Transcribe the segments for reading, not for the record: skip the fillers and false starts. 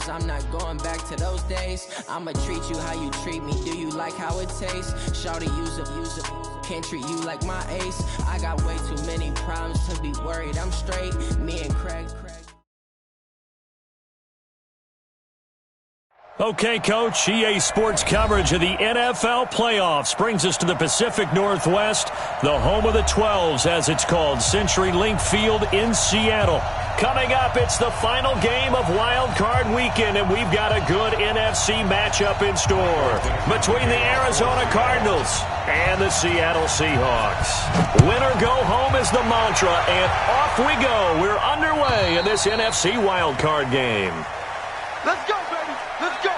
cause I'm not going back to those days. I'ma treat you how you treat me. Do you like how it tastes? Shawty, use up. Can't treat you like my ace. I got way too many problems to be worried. I'm straight. Me and Craig. Okay, Coach, EA Sports coverage of the NFL playoffs brings us to the Pacific Northwest, the home of the 12s, as it's called, CenturyLink Field in Seattle. Coming up, it's the final game of Wild Card Weekend, and we've got a good NFC matchup in store between the Arizona Cardinals and the Seattle Seahawks. Win or go home is the mantra, and off we go. We're underway in this NFC Wild Card game. Let's go, baby. Let's go.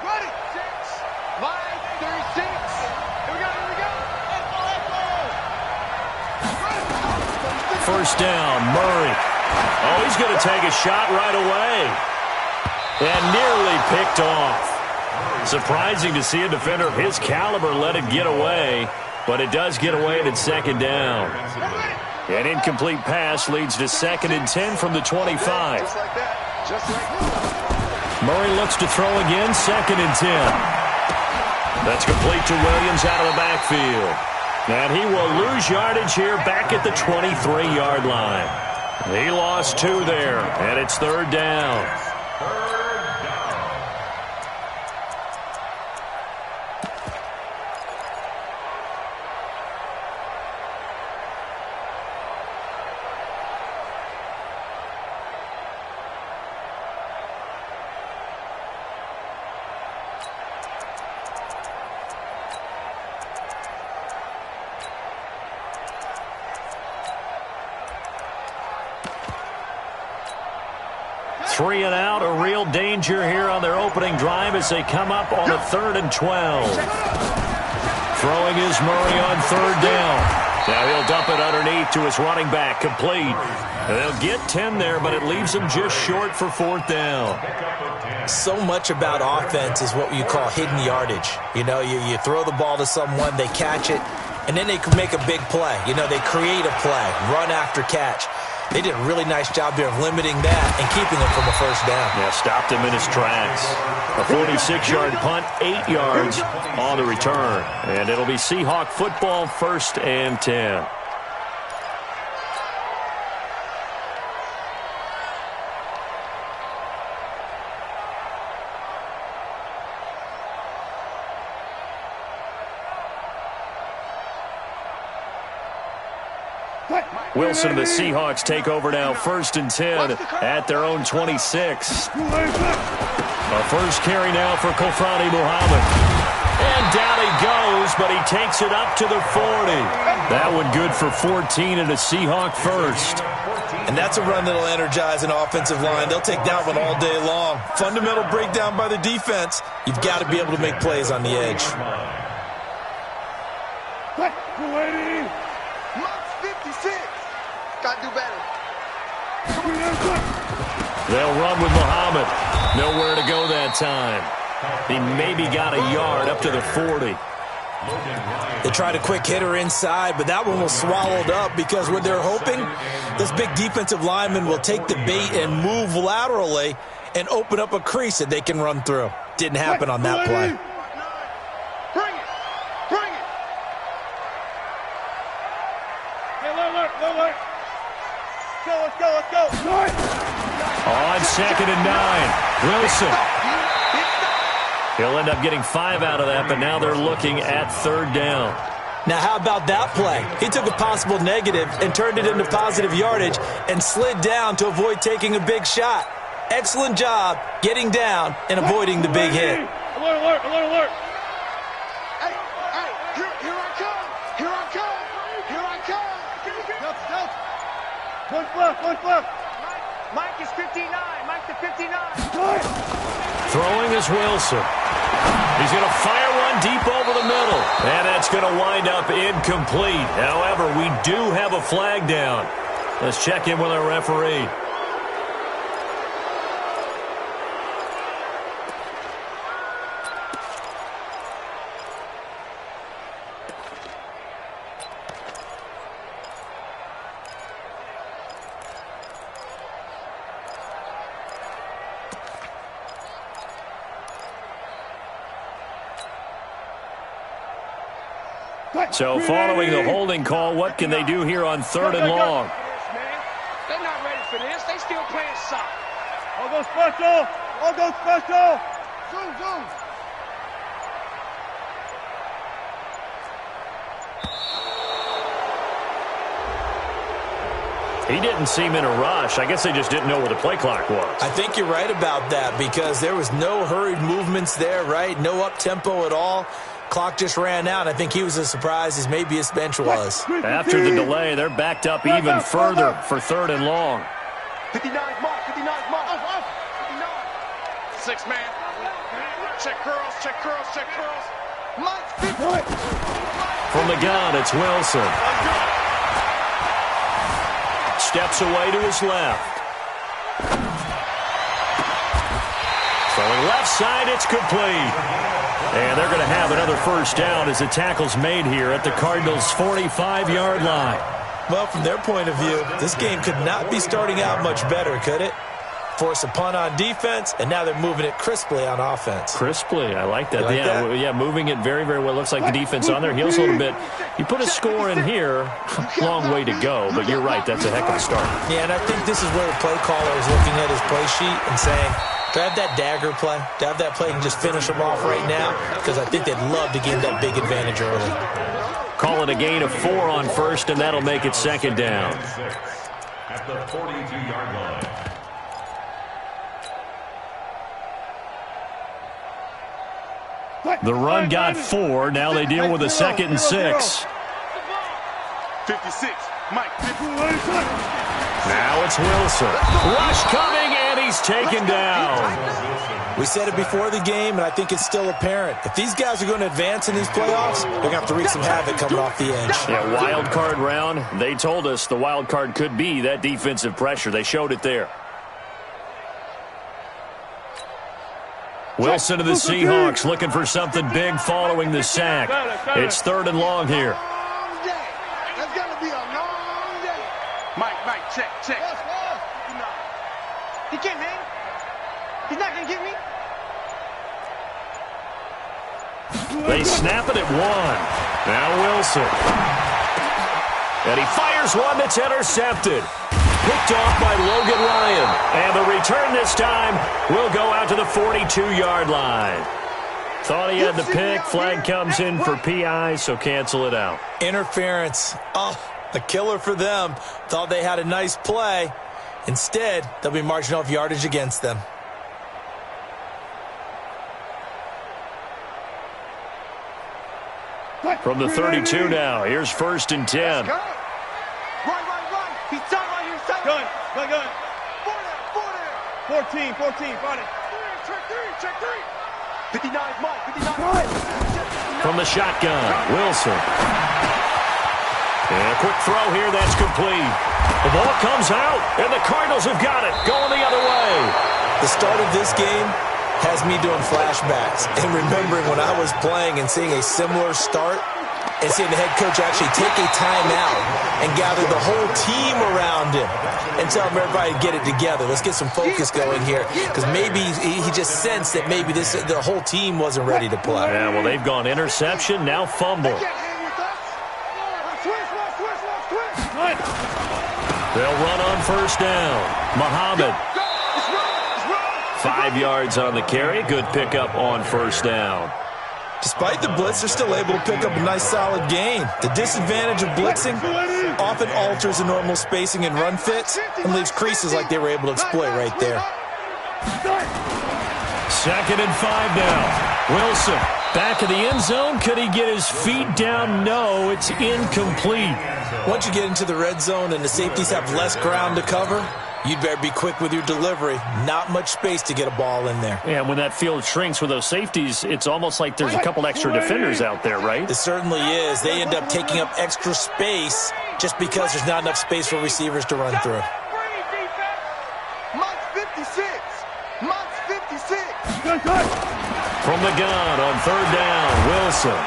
Ready. 6, 5, 36. Here we go. First down, Murray. Oh, he's going to take a shot right away. And nearly picked off. Surprising to see a defender of his caliber let it get away, but it does get away and it's second down. An incomplete pass leads to 2nd and 10 from the 25. Murray looks to throw again, 2nd and 10. That's complete to Williams out of the backfield. And he will lose yardage here back at the 23-yard line. He lost 2 there, and it's 3rd down. Three and out, a real danger here on their opening drive as they come up on a 3rd and 12. Throwing is Murray on 3rd down. Now he'll dump it underneath to his running back, complete. They'll get 10 there, but it leaves them just short for 4th down. So much about offense is what you call hidden yardage. You know, you throw the ball to someone, they catch it, and then they can make a big play. You know, they create a play, run after catch. They did a really nice job there of limiting that and keeping him from a first down. Yeah, stopped him in his tracks. A 46-yard punt, 8 yards on the return. And it'll be Seahawk football, 1st and 10. Wilson and the Seahawks take over now, 1st and 10 at their own 26. A first carry now for Kofani Muhammad. And down he goes, but he takes it up to the 40. That one good for 14 and a Seahawk first. And that's a run that'll energize an offensive line. They'll take that one all day long. Fundamental breakdown by the defense. You've got to be able to make plays on the edge. Got to do better. They'll run with Muhammad. Nowhere to go that time. He maybe got a yard up to the 40. They tried a quick hitter inside, but that one was swallowed up because what they're hoping, this big defensive lineman will take the bait and move laterally and open up a crease that they can run through. Didn't happen on that play. Bring it. Hey, alert. Let's go. On 2nd and 9, Wilson. He'll end up getting 5 out of that, but now they're looking at 3rd down. Now, how about that play? He took a possible negative and turned it into positive yardage and slid down to avoid taking a big shot. Excellent job getting down and avoiding the big hit. Alert. Hey, here I come. Push left. Mike is 59. Mike to 59. Throwing is Wilson. He's going to fire one deep over the middle. And that's going to wind up incomplete. However, we do have a flag down. Let's check in with our referee. So following the holding call, what can they do here on 3rd and long? They're not ready for this. They still playing soft. All go special. All go special. Zoom, zoom. He didn't seem in a rush. I guess they just didn't know where the play clock was. I think you're right about that because there was no hurried movements there, right? No up-tempo at all. Clock just ran out. I think he was as surprised as maybe his bench was. After the delay, they're backed up even further for 3rd and long. 59 mark, 59 mark. 59. 6 man. Check curls, check curls, check curls. Mike, From the gun, it's Wilson. Steps away to his left. Throwing left side, it's complete. And they're going to have another first down as the tackle's made here at the Cardinals' 45-yard line. Well, from their point of view, this game could not be starting out much better, could it? Force a punt on defense, and now they're moving it crisply on offense. Crisply, I like that. You like that? Yeah, moving it very, very well. Looks like the defense on their heels a little bit. You put a score in here, long way to go, but you're right, that's a heck of a start. Yeah, and I think this is where the play caller is looking at his play sheet and saying, do I have that dagger play? Do I have that play and just finish them off right now? Because I think they'd love to gain that big advantage early. Call it a gain of 4 on first, and that'll make it 2nd down. At the 42-yard line. The run got 4. Now they deal with a 2nd and 6. 56. Mike. Now it's Wilson. Rush coming, and he's taken down. We said it before the game, and I think it's still apparent. If these guys are going to advance in these playoffs, they're going to have to wreak some havoc coming off the edge. Yeah, wild card round. They told us the wild card could be that defensive pressure. They showed it there. Wilson to the Seahawks looking for something big following the sack. It's 3rd and long here. That's going to be a long day. Mike, check. He can't hang. He's not going to get me. They snap it at 1. Now Wilson. And he fires one that's intercepted. Picked off by Logan Ryan. And the return this time will go out to the 42-yard line. Thought he had the pick. Flag comes in for PI, so cancel it out. Interference. Oh, a killer for them. Thought they had a nice play. Instead, they'll be marching off yardage against them. From the 32 now, here's 1st and 10. Run. He's tight right here. Gun. 14, find it. Check 3. 59, Mike, 59. From the shotgun, Wilson. And a quick throw here, that's complete. The ball comes out, and the Cardinals have got it, going the other way. The start of this game has me doing flashbacks and remembering when I was playing and seeing a similar start and seeing the head coach actually take a timeout and gather the whole team around him and tell everybody to get it together. Let's get some focus going here because maybe he just sensed that maybe the whole team wasn't ready to play. Yeah, well, they've gone interception, now fumble. They'll run on 1st down. Muhammad. 5 yards on the carry. Good pickup on 1st down. Despite the blitz, they're still able to pick up a nice solid gain. The disadvantage of blitzing often alters the normal spacing and run fits and leaves creases like they were able to exploit right there. 2nd and 5 now. Wilson back in the end zone. Could he get his feet down? No, it's incomplete. Once you get into the red zone and the safeties have less ground to cover, you'd better be quick with your delivery. Not much space to get a ball in there. Yeah, when that field shrinks with those safeties, it's almost like there's a couple extra defenders out there, right? It certainly is. They end up taking up extra space just because there's not enough space for receivers to run through. Mike's 56. From the gun on 3rd down, Wilson.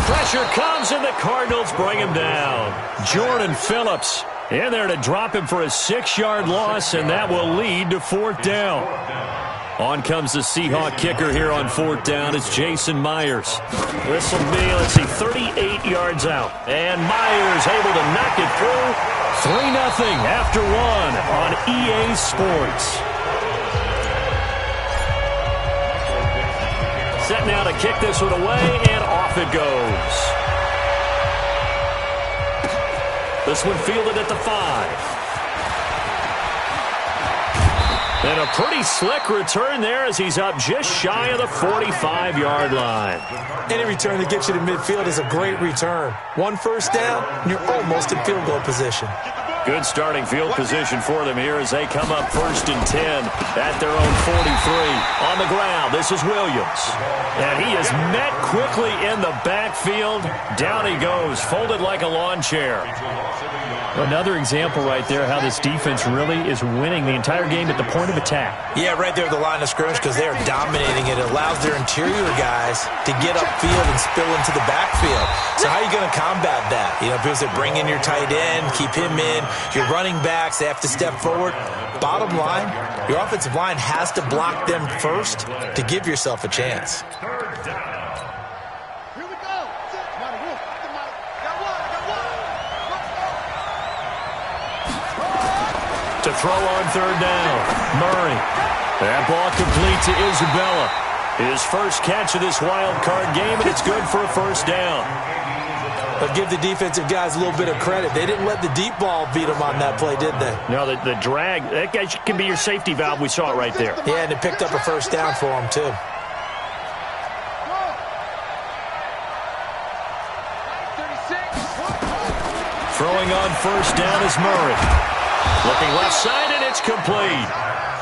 Pressure comes, and the Cardinals bring him down. Jordan Phillips in there to drop him for a 6-yard loss, and that will lead to 4th down. On comes the Seahawk kicker here on 4th down. It's Jason Myers. This will be, 38 yards out. And Myers able to knock it through. 3-0 after 1 on EA Sports. Set now to kick this one away, and off it goes. This one fielded at the 5. And a pretty slick return there as he's up just shy of the 45-yard line. Any return that gets you to midfield is a great return. 1 first down, and you're almost in field goal position. Good starting field position for them here as they come up 1st and 10 at their own 43. On the ground, this is Williams. And he is met quickly in the backfield. Down he goes, folded like a lawn chair. Another example right there how this defense really is winning the entire game at the point of attack. Yeah, right there at the line of scrimmage because they are dominating it. It allows their interior guys to get upfield and spill into the backfield. So how are you going to combat that? You know, people say bring in your tight end, keep him in. Your running backs, they have to step forward. Bottom line, your offensive line has to block them first to give yourself a chance. To throw on 3rd down, Murray. That ball complete to Isabella. His first catch of this wild card game, and it's good for a 1st down. But give the defensive guys a little bit of credit. They didn't let the deep ball beat them on that play, did they? No, the drag, that can be your safety valve. We saw it right there. Yeah, and it picked up a 1st down for them, too. Throwing on 1st down is Murray. Looking left side, and it's complete.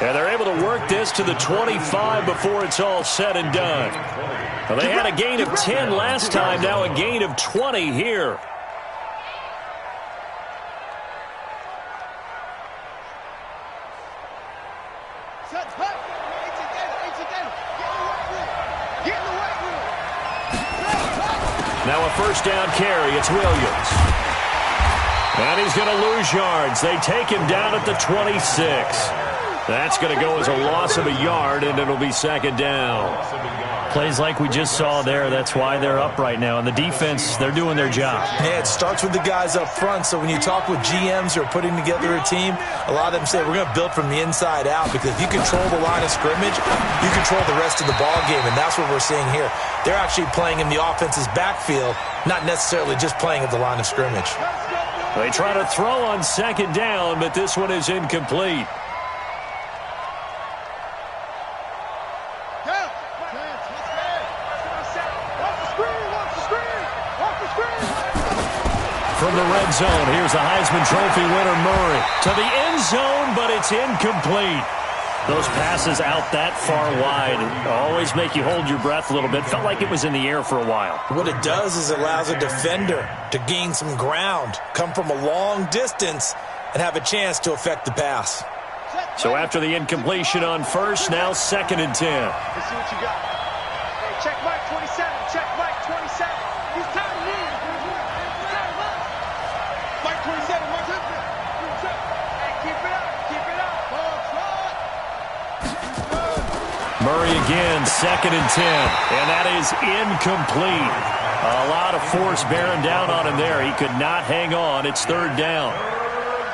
And they're able to work this to the 25 before it's all said and done. Well, they had a gain of 10 last time, now a gain of 20 here. Now a 1st down carry, it's Williams. And he's going to lose yards. They take him down at the 26. That's going to go as a loss of a yard, and it'll be 2nd down. Plays like we just saw there, that's why they're up right now. And the defense, they're doing their job. Yeah, it starts with the guys up front. So when you talk with GMs who are putting together a team, a lot of them say we're going to build from the inside out because if you control the line of scrimmage, you control the rest of the ball game, and that's what we're seeing here. They're actually playing in the offense's backfield, not necessarily just playing at the line of scrimmage. They try to throw on 2nd down, but this one is incomplete. From the red zone, here's the Heisman Trophy winner, Murray. To the end zone, but it's incomplete. Those passes out that far wide always make you hold your breath a little bit. Felt like it was in the air for a while. What it does is it allows a defender to gain some ground, come from a long distance, and have a chance to affect the pass. So after the incompletion on 1st, now 2nd and 10. Let's see what you got. Hey, check Mike 27. Check Mike 27. He's time to leave. He's time to leave. Mike 27. Mike 27. Hey, keep it up. Keep it up. Murray again, 2nd and 10. And that is incomplete. A lot of force bearing down on him there. He could not hang on. It's 3rd down.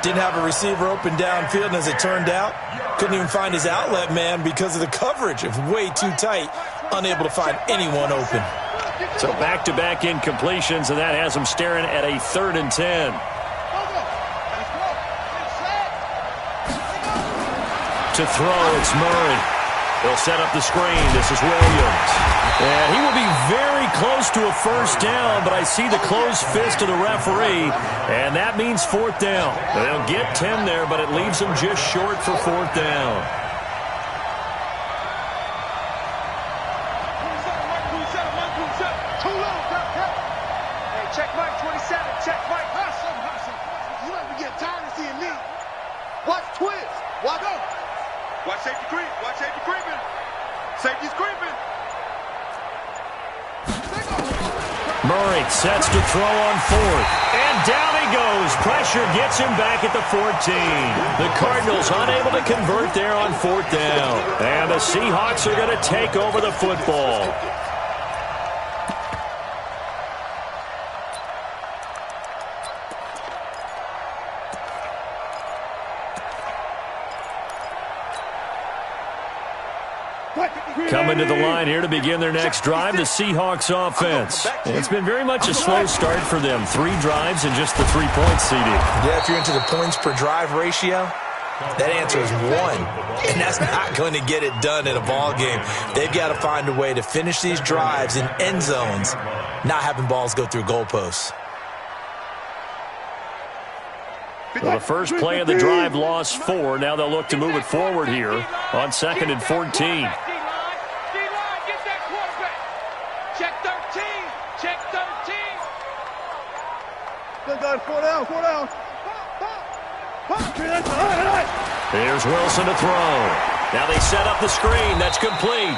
Didn't have a receiver open downfield, and as it turned out, couldn't even find his outlet man because of the coverage. It was way too tight, unable to find anyone open. So back-to-back incompletions, and that has him staring at a 3rd and 10. To throw, it's Murray. He'll set up the screen. This is Williams. And he will be very close to a 1st down, but I see the closed fist of the referee, and that means 4th down. They'll get 10 there, but it leaves them just short for 4th down. Hey, check Mike 27. Check Mike. You like to get tired of seeing me. Watch twist. Watch go. Watch safety creep. Watch safety creeping. Safety's creeping. Murray sets to throw on fourth. And down he goes. Pressure gets him back at the 14. The Cardinals unable to convert there on fourth down. And the Seahawks are going to take over the football. Coming to the line here to begin their next drive, the Seahawks offense. It's been very much a slow start for them. 3 drives and just the 3 points, CD. Yeah, if you're into the points per drive ratio, that answer is 1. And that's not going to get it done in a ball game. They've got to find a way to finish these drives in end zones, not having balls go through goalposts. Well, the first play of the drive lost 4. Now they'll look to move it forward here on 2nd and 14. Check 13. Check 13. Four down. Here's Wilson to throw. Now they set up the screen. That's complete.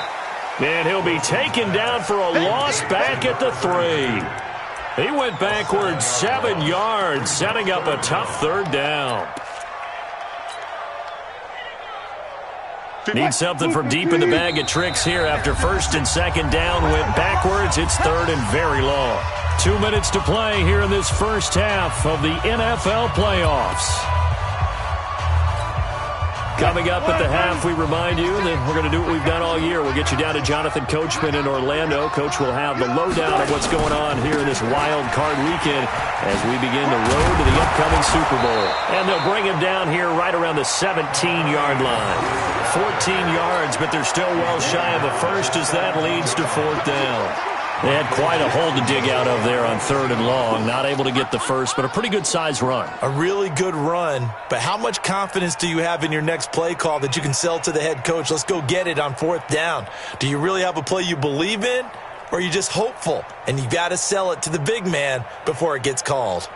And he'll be taken down for a loss back at the 3. He went backwards 7 yards, setting up a tough 3rd down. Need something from deep in the bag of tricks here after 1st and 2nd down. Went backwards. It's 3rd and very long. 2 minutes to play here in this first half of the NFL playoffs. Coming up at the half, we remind you that we're going to do what we've done all year. We'll get you down to Jonathan Coachman in Orlando. Coach will have the lowdown of what's going on here in this wild card weekend as we begin the road to the upcoming Super Bowl. And they'll bring him down here right around the 17-yard line. 14 yards, but they're still well shy of a first as that leads to 4th down. They had quite a hole to dig out of there on 3rd and long. Not able to get the first, but a pretty good-sized run. A really good run, but how much confidence do you have in your next play call that you can sell to the head coach? Let's go get it on 4th down. Do you really have a play you believe in, or are you just hopeful? And you got to sell it to the big man before it gets called.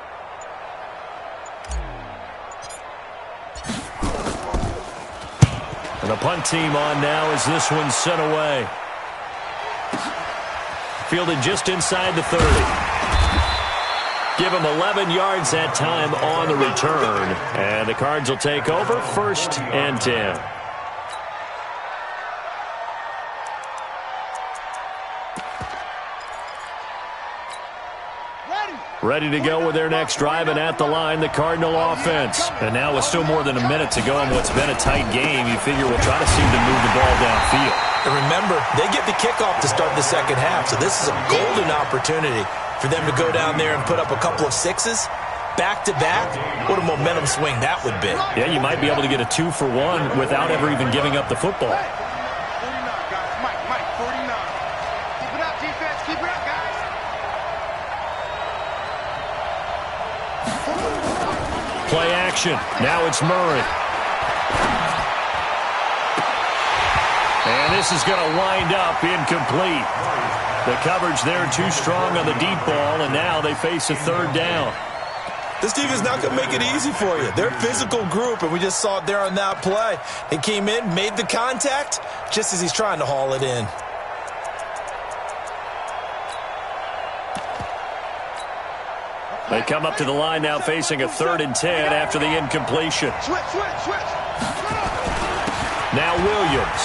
And the punt team on now as this one's sent away. Fielded just inside the 30. Give him 11 yards that time on the return. And the Cards will take over 1st and 10. Ready to go with their next drive, and at the line, the Cardinal offense. And now with still more than a minute to go in what's been a tight game, you figure we'll try to see them move the ball downfield. And remember, they get the kickoff to start the second half, so this is a golden opportunity for them to go down there and put up a couple of 6s back-to-back. What a momentum swing that would be. Yeah, you might be able to get a 2-for-1 without ever even giving up the football. 49, guys. Mike, 49. Keep it up, defense. Keep it up, guys. Play action. Now it's Murray. And this is going to wind up incomplete. The coverage there too strong on the deep ball, and now they face a 3rd down. This defense not going to make it easy for you. They're a physical group, and we just saw it there on that play. He came in, made the contact, just as he's trying to haul it in. They come up to the line now facing a 3rd and 10 after the incompletion. Switch. Now Williams.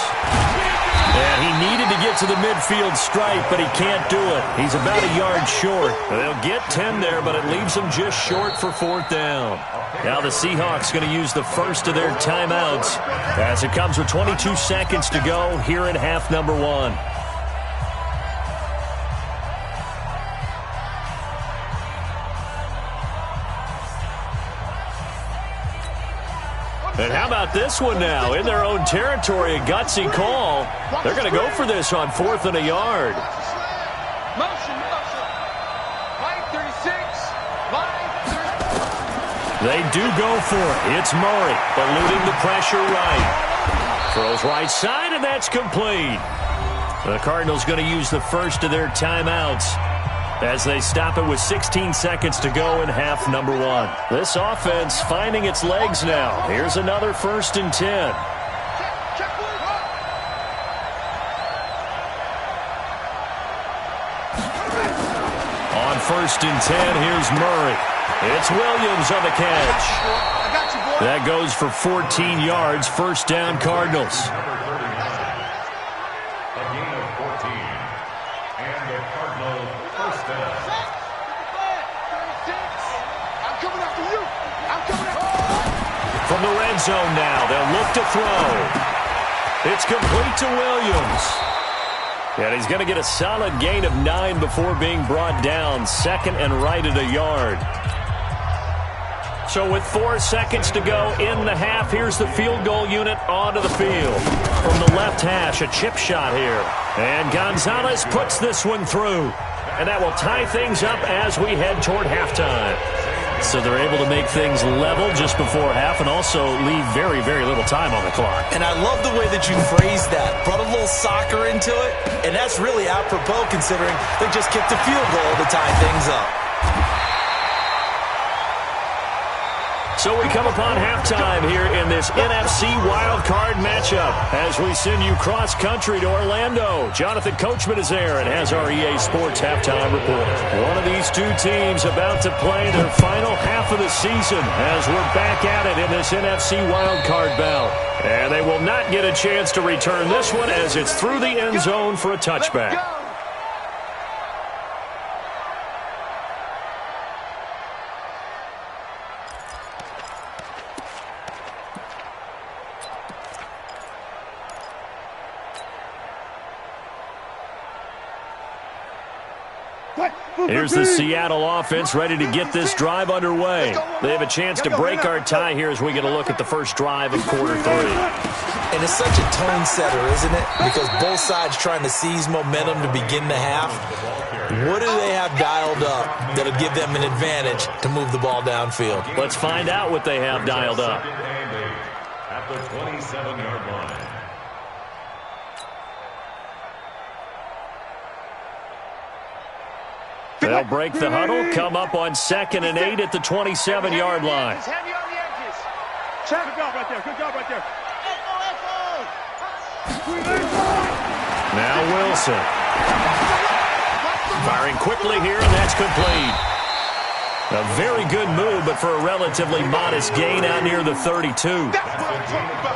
And he needed to get to the midfield stripe, but he can't do it. He's about a yard short. They'll get 10 there, but it leaves them just short for 4th down. Now the Seahawks going to use the first of their timeouts as it comes with 22 seconds to go here in half number 1. And how about this one now? In their own territory, a gutsy call. They're going to go for this on 4th and a yard. Motion. Line 36. They do go for it. It's Murray, eluding the pressure right. Throws right side, and that's complete. The Cardinals going to use the first of their timeouts as they stop it with 16 seconds to go in half number 1. This offense finding its legs now. Here's another 1st and 10. On 1st and 10, here's Murray. It's Williams on the catch. That goes for 14 yards. First down, Cardinals. A gain of 14. And the Cardinals first down. I'm coming after you. I'm coming after you. From the red zone now, they'll look to throw. It's complete to Williams. And he's going to get a solid gain of 9 before being brought down. Second and right at a yard. So with 4 seconds to go in the half, here's the field goal unit onto the field. From the left hash, a chip shot here. And Gonzalez puts this one through. And that will tie things up as we head toward halftime. So they're able to make things level just before half and also leave very, very little time on the clock. And I love the way that you phrased that. Brought a little soccer into it, and that's really apropos considering they just kicked a field goal to tie things up. So we come upon halftime here in this NFC wildcard matchup as we send you cross-country to Orlando. Jonathan Coachman is there and has our EA Sports halftime report. One of these two teams about to play their final half of the season as we're back at it in this NFC wildcard bout. And they will not get a chance to return this one as it's through the end zone for a touchback. Here's the Seattle offense ready to get this drive underway. They have a chance to break our tie here as we get a look at the first drive of quarter 3. And it's such a tone setter, isn't it? Because both sides trying to seize momentum to begin the half. What do they have dialed up that'll give them an advantage to move the ball downfield? Let's find out what they have dialed up. At the 27-yard line. They'll break the huddle, come up on 2nd and 8 at the 27-yard line. Hand me on the edges. Check. Good job right there. Good job right there. Now Wilson. Firing quickly here, and that's complete. A very good move, but for a relatively modest gain out near the 32.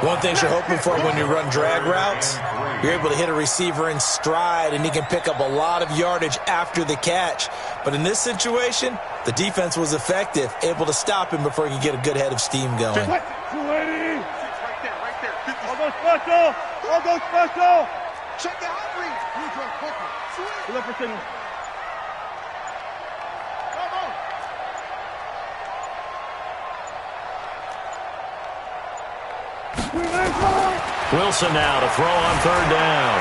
One thing you're hoping for when you run drag routes, you're able to hit a receiver in stride, and he can pick up a lot of yardage after the catch. But in this situation, the defense was effective, able to stop him before he could get a good head of steam going. 280. Right there. I'll go special. Check the hot read. Look for signal. Come on. Wilson now to throw on 3rd down.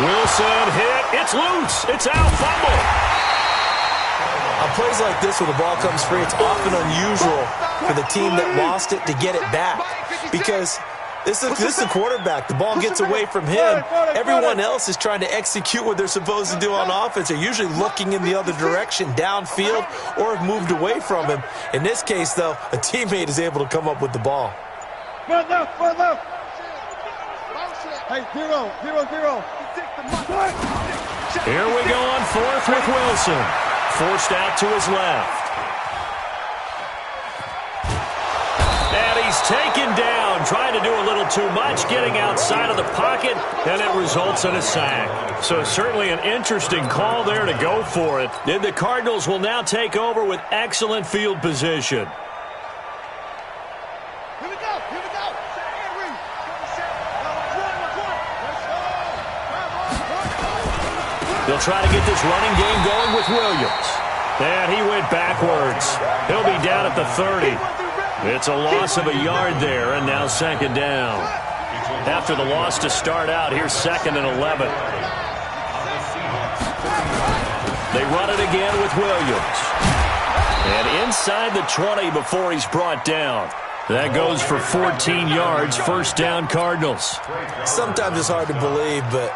Wilson hit. It's loose. It's out. Fumble. On plays like this, when the ball comes free, it's often unusual for the team that lost it to get it back. Because this is the quarterback. The ball gets away from him. Everyone else is trying to execute what they're supposed to do on offense. They're usually looking in the other direction, downfield, or have moved away from him. In this case, though, a teammate is able to come up with the ball. Front left. Hey, 0. Here we go on 4th with Wilson. Forced out to his left. And he's taken down, trying to do a little too much, getting outside of the pocket, and it results in a sack. So certainly an interesting call there to go for it. And the Cardinals will now take over with excellent field position. Here we go. They'll try to get this running game going with Williams. And he went backwards. He'll be down at the 30. It's a loss of a yard there, and now 2nd down. After the loss to start out, here's 2nd and 11. They run it again with Williams. And inside the 20 before he's brought down. That goes for 14 yards, 1st down Cardinals. Sometimes it's hard to believe, but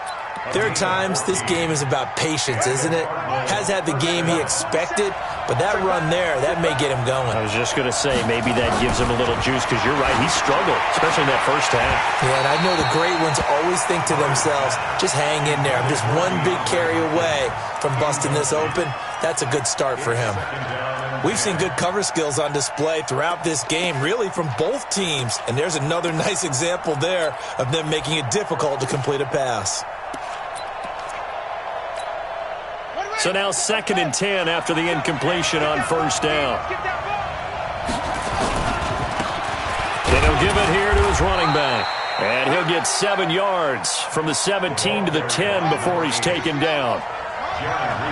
there are times this game is about patience, isn't it? Has had the game he expected, But that run there, that may get him going. I was just going to say, maybe that gives him a little juice, because you're right, he struggled, especially in that first half. Yeah, and I know the great ones always think to themselves, just hang in there. I'm just one big carry away from busting this open. That's a good start for him. We've seen good cover skills on display throughout this game, really from both teams. And there's another nice example there of them making it difficult to complete a pass. So now 2nd and 10 after the incompletion on first down. And he'll give it here to his running back. And he'll get 7 yards from the 17 to the 10 before he's taken down.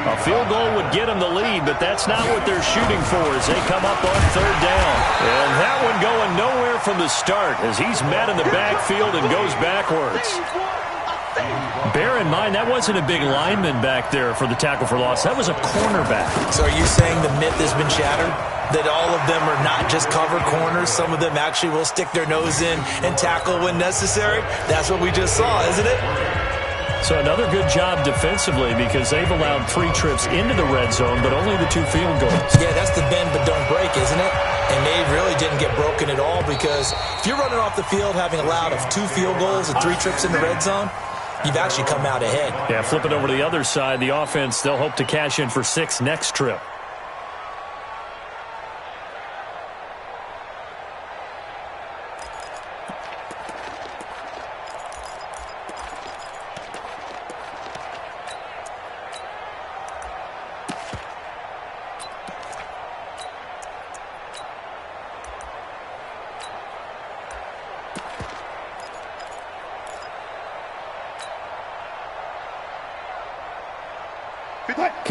A field goal would get him the lead, but that's not what they're shooting for as they come up on 3rd down. And that one going nowhere from the start as he's met in the backfield and goes backwards. Bear in mind, that wasn't a big lineman back there for the tackle for loss. That was a cornerback. So are you saying the myth has been shattered? That all of them are not just cover corners? Some of them actually will stick their nose in and tackle when necessary? That's what we just saw, isn't it? So another good job defensively because they've allowed 3 trips into the red zone, but only the 2 field goals. Yeah, that's the bend but don't break, isn't it? And they really didn't get broken at all because if you're running off the field having allowed 2 field goals and 3 trips in the red zone, you've actually come out ahead. Yeah, flip it over to the other side. The offense, they'll hope to cash in for 6 next trip.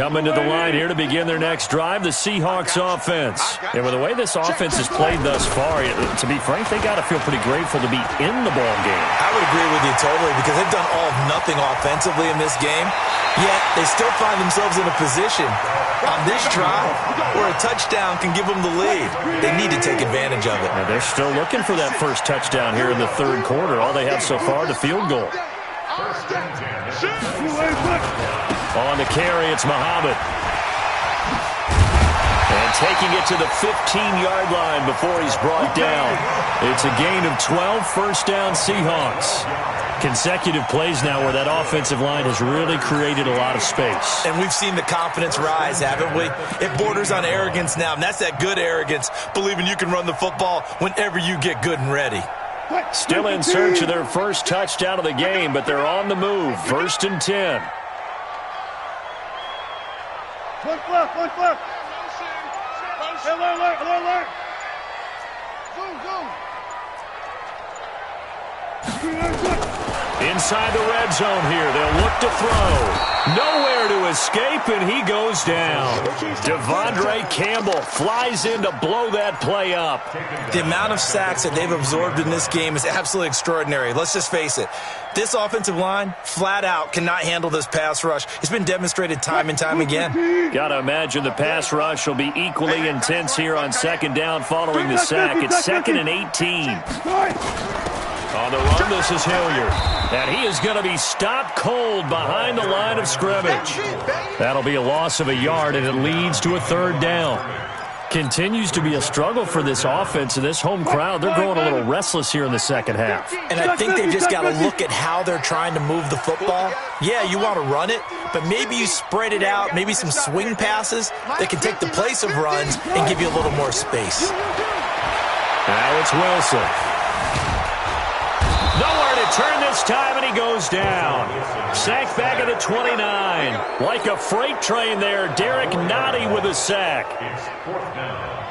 Coming to the line here to begin their next drive, the Seahawks offense. And with the way this offense has played thus far, to be frank, they got to feel pretty grateful to be in the ball game. I would agree with you totally because they've done all nothing offensively in this game, yet they still find themselves in a position on this drive where a touchdown can give them the lead. They need to take advantage of it. Now they're still looking for that first touchdown here in the 3rd quarter. All they have so far, the field goal. On the carry, it's Muhammad. And taking it to the 15-yard line before he's brought down. It's a gain of 12, first down Seahawks. Consecutive plays now where that offensive line has really created a lot of space. And we've seen the confidence rise, haven't we? It borders on arrogance now, and that's that good arrogance, believing you can run the football whenever you get good and ready. Still in search of their first touchdown of the game, but they're on the move. 1st and 10. Look. Alert. Inside the red zone here. They'll look to throw. Nowhere to escape, and he goes down. Devondre Campbell flies in to blow that play up. The amount of sacks that they've absorbed in this game is absolutely extraordinary. Let's just face it. This offensive line, flat out, cannot handle this pass rush. It's been demonstrated time and time again. Got to imagine the pass rush will be equally intense here on 2nd down following the sack. It's 2nd and 18. On the run, this is Hilliard. And he is going to be stopped cold behind the line of scrimmage. That'll be a loss of a yard, and it leads to a 3rd down. Continues to be a struggle for this offense and this home crowd. They're growing a little restless here in the 2nd half. And I think they've just got to look at how they're trying to move the football. Yeah, you want to run it, but maybe you spread it out, maybe some swing passes that can take the place of runs and give you a little more space. Now it's Wilson. Nowhere to turn this time, and he goes down. Sacked back at the 29. Like a freight train there, Derek Nottie with a sack.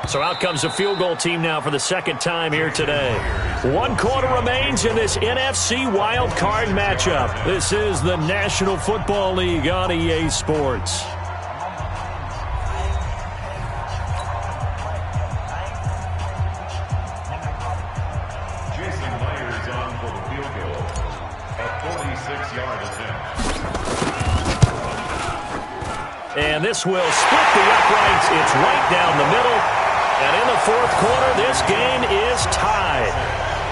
So out comes the field goal team now for the 2nd time here today. 1 quarter remains in this NFC wild card matchup. This is the National Football League on EA Sports. And this will split the uprights. It's right down the middle. And in the 4th quarter, this game is tied.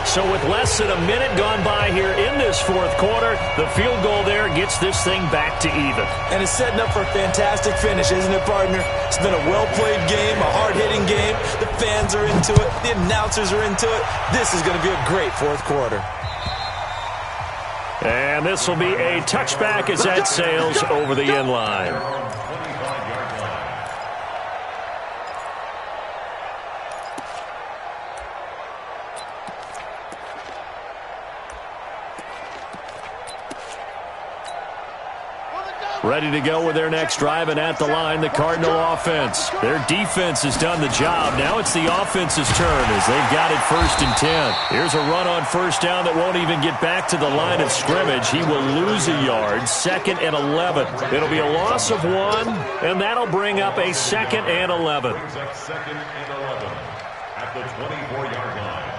So with less than a minute gone by here in this fourth quarter, the field goal there gets this thing back to even. And it's setting up for a fantastic finish, isn't it, partner? It's been a well-played game, a hard-hitting game. The fans are into it. The announcers are into it. This is going to be a great fourth quarter. And this will be a touchback as that sails over the end line. Ready to go with their next drive, and at the line, the Cardinal offense. Their defense has done the job. Now it's the offense's turn as they've got it 1st and 10. Here's a run on first down that won't even get back to the line of scrimmage. He will lose a yard, 2nd and 11. It'll be a loss of 1, and that'll bring up a 2nd and 11. 2nd and 11 at the 24-yard line.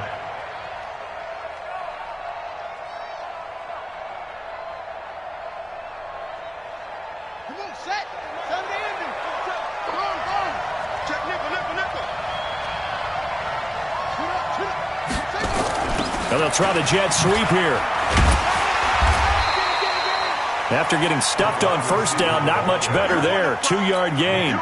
And they'll try the jet sweep here. After getting stuffed on first down, not much better there. 2-yard gain.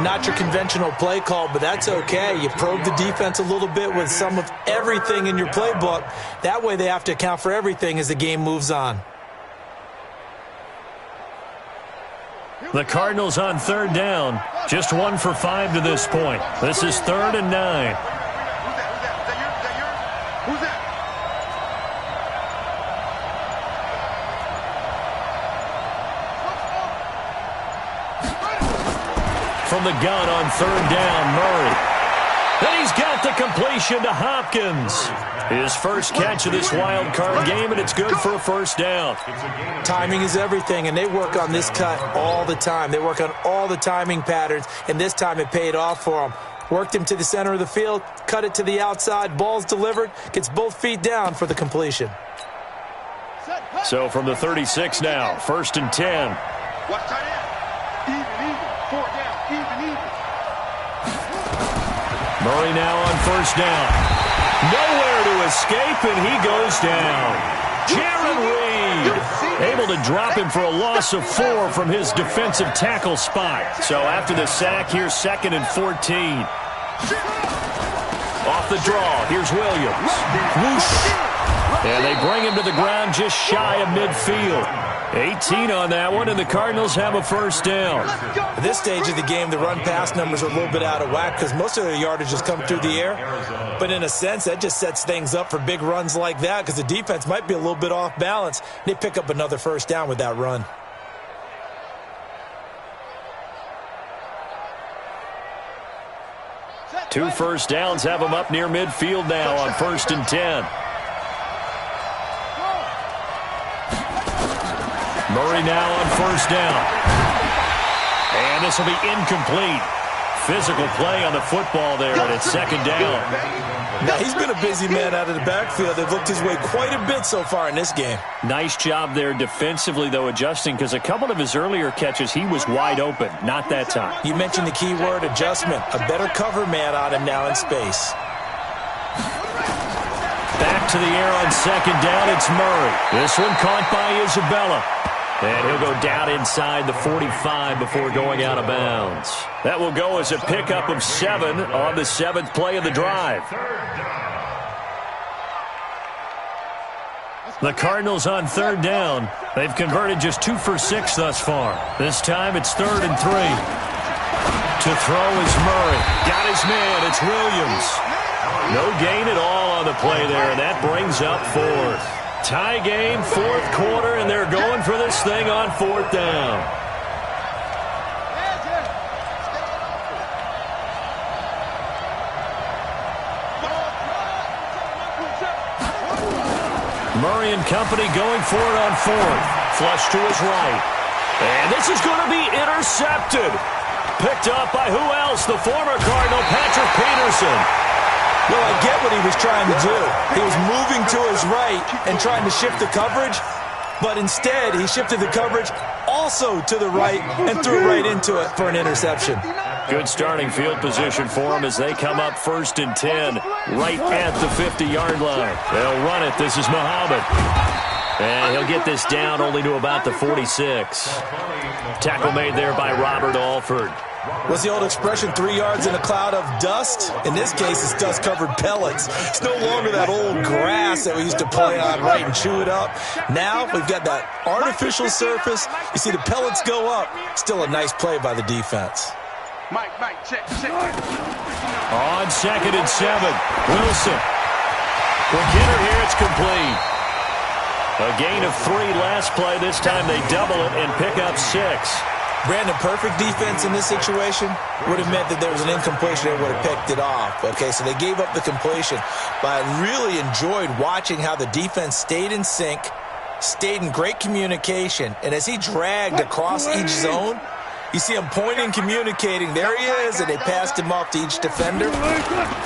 Not your conventional play call, but that's okay. You probe the defense a little bit with some of everything in your playbook. That way they have to account for everything as the game moves on. The Cardinals on 3rd down. Just 1 for 5 to this point. This is 3rd and 9. Who's that? From the gun on 3rd down, Murray. And he's got the completion to Hopkins. His first catch of this wild card game, and it's good for a first down. Timing is everything, and they work on this cut all the time. They work on all the timing patterns, and this time it paid off for them. Worked him to the center of the field, cut it to the outside, ball's delivered, gets both feet down for the completion. So from the 36 now, 1st and 10. Watch tight end. Even. 4th down. Even. Murray now on 1st down. Nowhere to escape, and he goes down. Jaron Reed able to drop him for a loss of 4 from his defensive tackle spot. So after the sack, here's 2nd and 14. Off the draw, here's Williams. Whoosh. And they bring him to the ground just shy of midfield. 18 on that one, and the Cardinals have a first down. At this stage of the game, the run-pass numbers are a little bit out of whack because most of their yardage has come through the air. But in a sense, that just sets things up for big runs like that because the defense might be a little bit off balance. They pick up another first down with that run. Two first downs have them up near midfield now on 1st and 10. Murray now on 1st down. And this will be incomplete. Physical play on the football there, and it's 2nd down. Now, he's been a busy man out of the backfield. They've looked his way quite a bit so far in this game. Nice job there defensively, though, adjusting, because a couple of his earlier catches, he was wide open. Not that time. You mentioned the key word, adjustment. A better cover man on him now in space. Back to the air on 2nd down, it's Murray. This one caught by Isabella. And he'll go down inside the 45 before going out of bounds. That will go as a pickup of 7 on the 7th play of the drive. The Cardinals on 3rd down. They've converted just 2 for 6 thus far. This time it's 3rd and 3. To throw is Murray. Got his man. It's Williams. No gain at all on the play there, and that brings up 4th. Tie game, 4th quarter, and they're going for this thing on 4th down. Murray and company going for it on 4th. Flush to his right. And this is going to be intercepted. Picked up by who else? The former Cardinal, Patrick Peterson. Well, I get what he was trying to do. He was moving to his right and trying to shift the coverage, but instead he shifted the coverage also to the right and threw right into it for an interception. Good starting field position for them as they come up 1st and 10, right at the 50-yard line. They'll run it. This is Muhammad. And he'll get this down only to about the 46. Tackle made there by Robert Alford. What's the old expression, 3 yards in a cloud of dust? In this case, it's dust-covered pellets. It's no longer that old grass that we used to play on, right, and chew it up. Now we've got that artificial surface. You see the pellets go up. Still a nice play by the defense. Mike, check. On 2nd and 7, Wilson. Quick hitter here, it's complete. A gain of 3 last play. This time they double it and pick up 6. Brandon, perfect defense in this situation would have meant that there was an incompletion that would have picked it off. Okay, so they gave up the completion. But I really enjoyed watching how the defense stayed in sync, stayed in great communication, and as he dragged across each zone, you see him pointing, communicating. There he is, and they passed him off to each defender.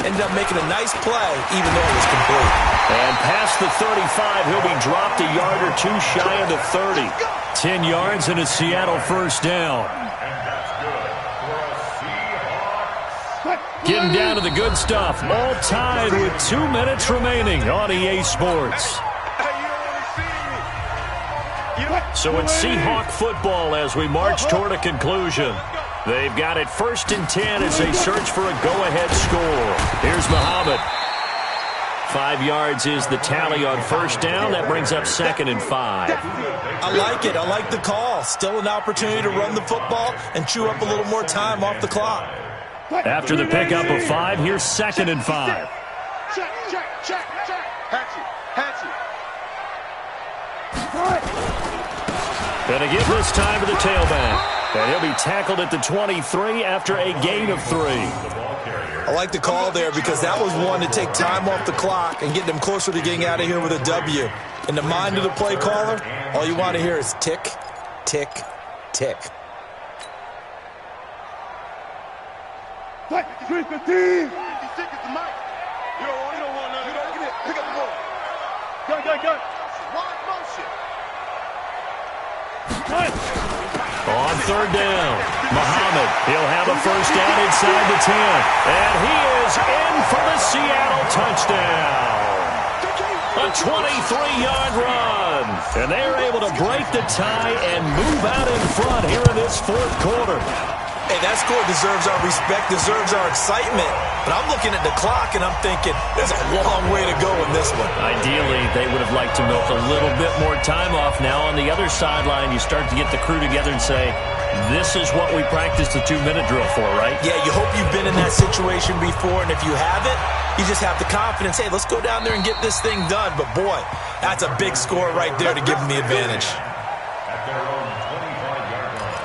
Ended up making a nice play, even though it was complete. And past the 35, he'll be dropped a yard or 2 shy of the 30. 10 yards and a Seattle first down. Getting down to the good stuff. All tied with 2 minutes remaining on EA Sports. So it's Seahawk football as we march toward a conclusion. They've got it 1st and 10 as they search for a go-ahead score. Here's Muhammad. 5 yards is the tally on 1st down. That brings up 2nd and 5. I like it. I like the call. Still an opportunity to run the football and chew up a little more time off the clock. After the pickup of 5, here's 2nd and 5. Check. Hatchet. Gonna give this time to the tailback. And he'll be tackled at the 23 after a gain of 3. I like the call there because that was one to take time off the clock and get them closer to getting out of here with a W. In the mind of the play caller, all you want to hear is tick, tick, tick. He's sick as the mic. You don't want none. Get it. Pick up the ball. Go. Wide motion. On 3rd down, Muhammad. He'll have a first down inside the 10. And he is in for the Seattle touchdown. A 23-yard run. And they are able to break the tie and move out in front here in this 4th quarter. Hey, that score deserves our respect, deserves our excitement. But I'm looking at the clock, and I'm thinking, there's a long way to go in this one. Ideally, they would have liked to milk a little bit more time off. Now, on the other sideline, you start to get the crew together and say, this is what we practiced the 2-minute drill for, right? Yeah, you hope you've been in that situation before, and if you haven't, you just have the confidence, hey, let's go down there and get this thing done. But, boy, that's a big score right there to give them the advantage. At their own 25-yard line.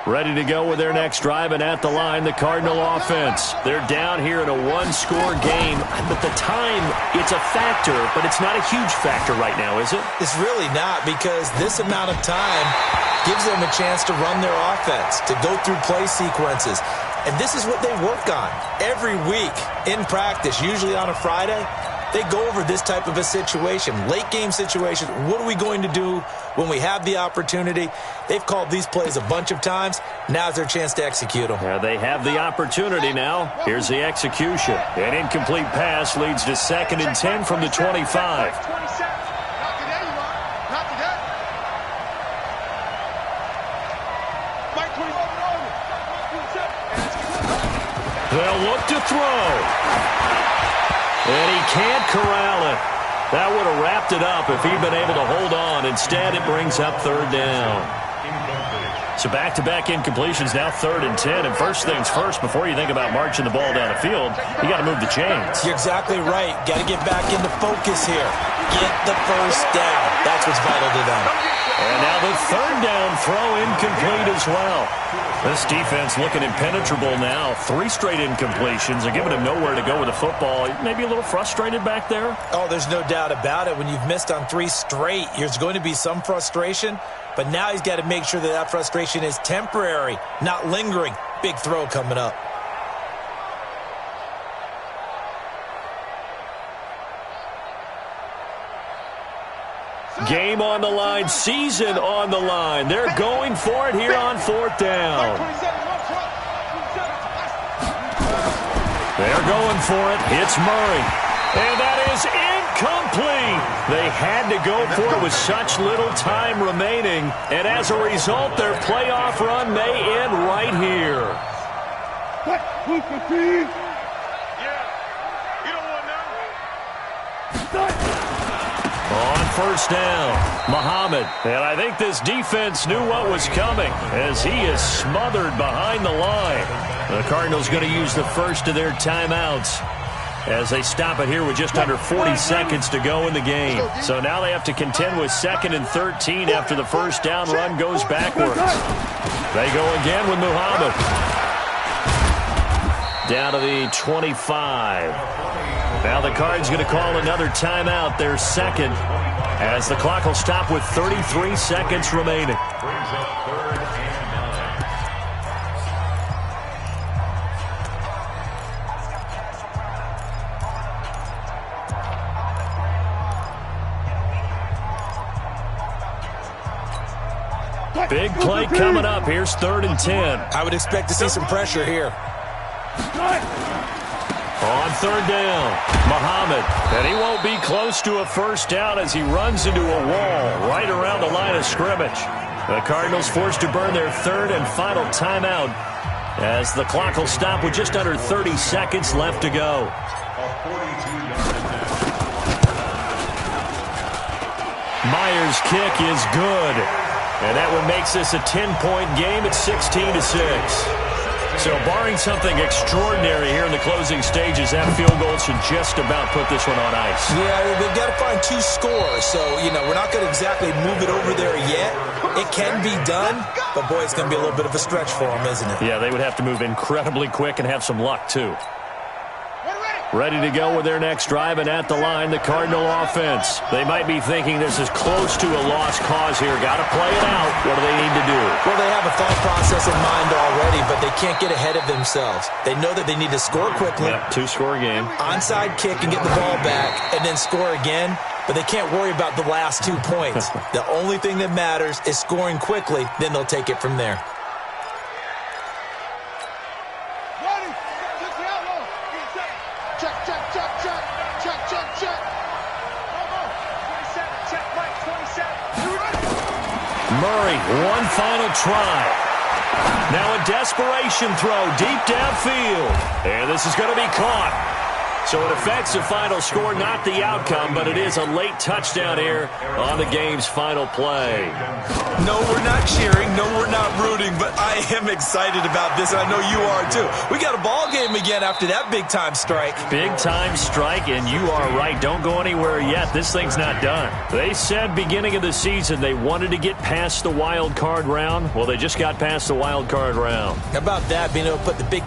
Ready to go with their next drive, and at the line, the Cardinal offense. They're down here in a 1-score game, but the time, it's a factor, but it's not a huge factor right now, is it? It's really not, because this amount of time gives them a chance to run their offense, to go through play sequences. And this is what they work on every week in practice, usually on a Friday. They go over this type of a situation, late game situation. What are we going to do when we have the opportunity? They've called these plays a bunch of times. Now's their chance to execute them. Yeah, they have the opportunity now. Here's the execution. An incomplete pass leads to 2nd and 10 from the 25. They'll look to throw. And he can't corral it. That would have wrapped it up if he'd been able to hold on. Instead, it brings up 3rd down. So back-to-back incompletions, now 3rd and 10. And first things first, before you think about marching the ball down the field, you got to move the chains. You're exactly right. Got to get back into focus here. Get the first down. That's what's vital to them. And now the 3rd down throw incomplete as well. This defense looking impenetrable now. 3 straight incompletions. They're giving him nowhere to go with the football. Maybe a little frustrated back there? Oh, there's no doubt about it. When you've missed on 3 straight, there's going to be some frustration. But now he's got to make sure that that frustration is temporary, not lingering. Big throw coming up. Game on the line, season on the line. They're going for it here on 4th down. They're going for it. Hits Murray. And that is incomplete. They had to go for it with such little time remaining. And as a result, their playoff run may end right here. On 1st down, Muhammad. And I think this defense knew what was coming as he is smothered behind the line. The Cardinals going to use the first of their timeouts as they stop it here with just under 40 seconds to go in the game. So now they have to contend with 2nd and 13 after the first down run goes backwards. They go again with Muhammad. Down to the 25. Now the Cards going to call another timeout, their 2nd, as the clock will stop with 33 seconds remaining. Big play coming up. Here's 3rd and 10. I would expect to see some pressure here. On 3rd down, Muhammad. And he won't be close to a first down as he runs into a wall right around the line of scrimmage. The Cardinals forced to burn their 3rd and final timeout as the clock will stop with just under 30 seconds left to go. Myers' kick is good. And that one makes this a 10-point game at 16-6. So barring something extraordinary here in the closing stages, that field goal should just about put this one on ice. Yeah, they've got to find 2 scores. So, we're not going to exactly move it over there yet. It can be done, but, boy, it's going to be a little bit of a stretch for them, isn't it? Yeah, they would have to move incredibly quick and have some luck, too. Ready to go with their next drive, and at the line, the Cardinal offense. They might be thinking this is close to a lost cause here. Got to play it out. What do they need to do? Well, they have a thought process in mind already, but they can't get ahead of themselves. They know that they need to score quickly. Yep, 2-score game. Onside kick and get the ball back, and then score again. But they can't worry about the last 2 points. The only thing that matters is scoring quickly. Then they'll take it from there. Murray, one final try. Now a desperation throw deep downfield. And this is going to be caught. So it affects the final score, not the outcome, but it is a late touchdown here on the game's final play. No, we're not cheering. No, we're not rooting, but I am excited about this, and I know you are too. We got a ball game again after that big-time strike. Big-time strike, and you are right. Don't go anywhere yet. This thing's not done. They said beginning of the season they wanted to get past the wild card round. Well, they just got past the wild card round. How about that, being able to put the big